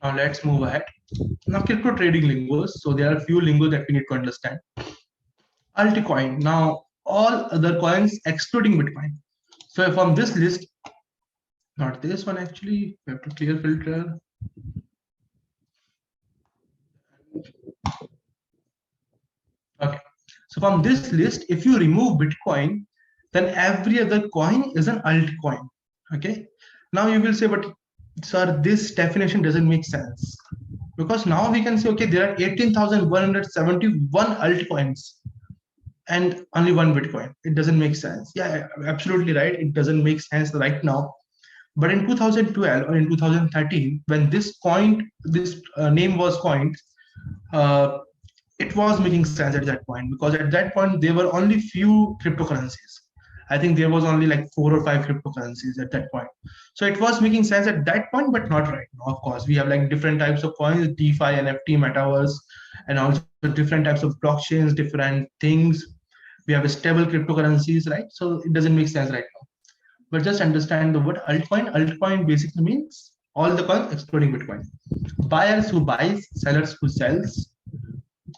Now let's move ahead. Now crypto trading lingos. So there are a few lingos that we need to understand. Altcoin. Now all other coins excluding Bitcoin. So from this list, not this one actually, we have to clear filter. Okay. So from this list, if you remove Bitcoin, then every other coin is an altcoin. Okay. Now you will say, but sir, this definition doesn't make sense. Because now we can say, okay, there are 18,171 altcoins and only one Bitcoin. It doesn't make sense. Yeah, absolutely right. It doesn't make sense right now. But in 2012 or in 2013, when this name was coined, uh, it was making sense at that point, because at that point there were only few cryptocurrencies. I think there was only like 4 or 5 cryptocurrencies at that point. So it was making sense at that point, but not right now. Of course, we have like different types of coins, DeFi, NFT, metaverse, and also different types of blockchains, different things. We have stable cryptocurrencies, right? So it doesn't make sense right now. But just understand the word altcoin. Altcoin basically means all the coins excluding Bitcoin. Buyers who buys, sellers who sells.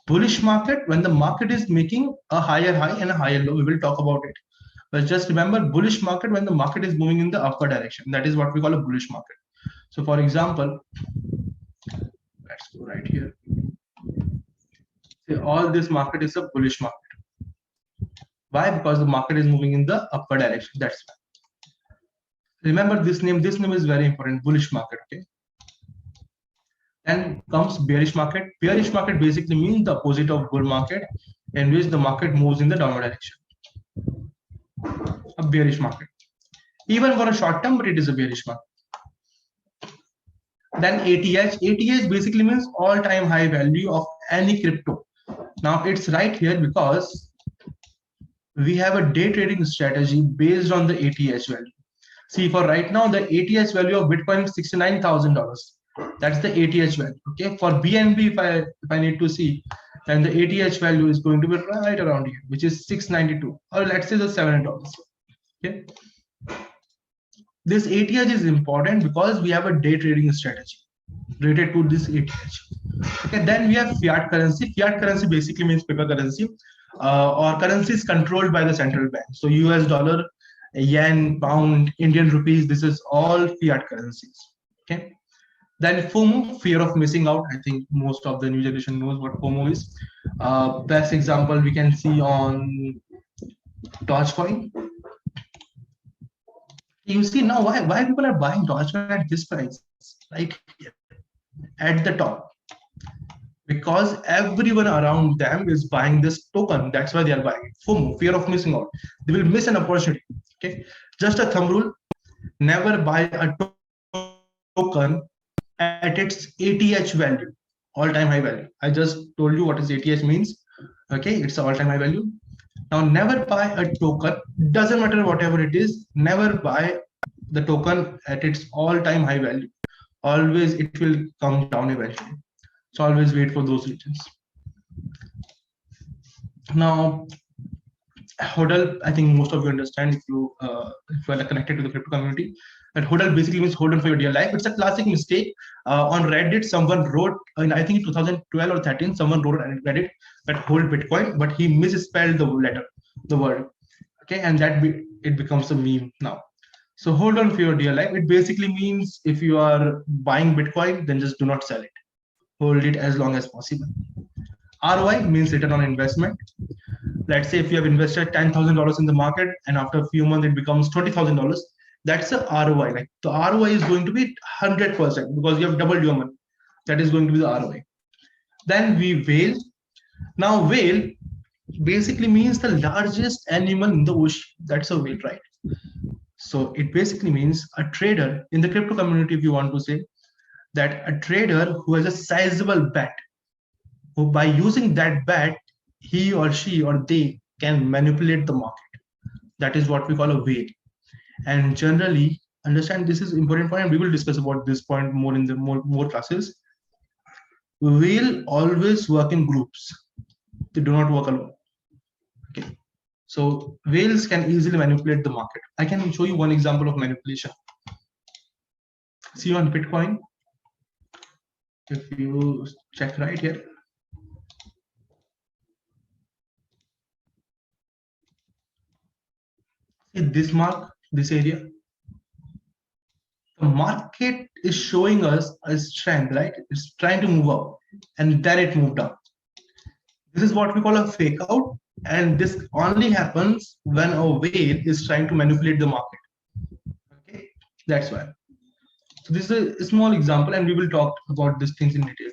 Bullish market, when the market is making a higher high and a higher low. We will talk about it. But just remember, bullish market when the market is moving in the upward direction. That is what we call a bullish market. So for example, let's go right here. Say all this market is a bullish market. Why? Because the market is moving in the upward direction. That's why. Remember this name. This name is very important. Bullish market. Okay. Then comes bearish market. Bearish market basically means the opposite of bull market, in which the market moves in the downward direction. A bearish market. Even for a short term, but it is a bearish market. Then ATH. ATH basically means all-time high value of any crypto. Now it's right here because we have a day trading strategy based on the ATH value. See, for right now, the ATH value of Bitcoin is $69,000. That's the ATH value. Okay, for BNB, if I need to see, then the ATH value is going to be right around here, which is 692, or let's say the $7. Okay, this ATH is important because we have a day trading strategy related to this ATH. Okay, then we have fiat currency. Fiat currency basically means paper currency, or currencies controlled by the central bank. So US dollar, yen, pound, Indian rupees, this is all fiat currencies. Okay. Then FOMO, fear of missing out. I think most of the new generation knows what FOMO is. Best example we can see on Dogecoin. You see now why people are buying Dogecoin at this price, right here, at the top, because everyone around them is buying this token. That's why they are buying it. FOMO, fear of missing out. They will miss an opportunity. Okay, just a thumb rule: never buy a token at its ATH value, all-time high value. I just told you what is ATH means. Okay, it's all-time high value. Now, never buy a token. Doesn't matter whatever it is. Never buy the token at its all-time high value. Always, it will come down eventually. So always wait for those regions. Now, HODL, I think most of you understand if you are connected to the crypto community. That HODL basically means hold on for your dear life. It's a classic mistake. On Reddit, someone wrote, I think in 2012 or 13, someone wrote on Reddit that hold Bitcoin, but he misspelled the word. Okay, and it becomes a meme now. So hold on for your dear life. It basically means if you are buying Bitcoin, then just do not sell it. Hold it as long as possible. ROI means return on investment. Let's say if you have invested $10,000 in the market and after a few months it becomes $20,000, that's a ROI. Like the ROI is going to be 100% because you have doubled your money. That is going to be the ROI. Then whale. Now whale basically means the largest animal in the ocean. That's a whale, right? So it basically means a trader in the crypto community, if you want to say, that a trader who has a sizable bet, who by using that bet, he or she or they can manipulate the market. That is what we call a whale. And generally, understand this is important point, and we will discuss about this point more in the more classes. Whale always work in groups. They do not work alone. Okay. So whales can easily manipulate the market. I can show you one example of manipulation. See on Bitcoin. If you check right here, see this mark, this area, the market is showing us a strength, right? It's trying to move up and then it moved up. This is what we call a fake out, and this only happens when a whale is trying to manipulate the market. Okay, that's why. So this is a small example, and we will talk about these things in detail.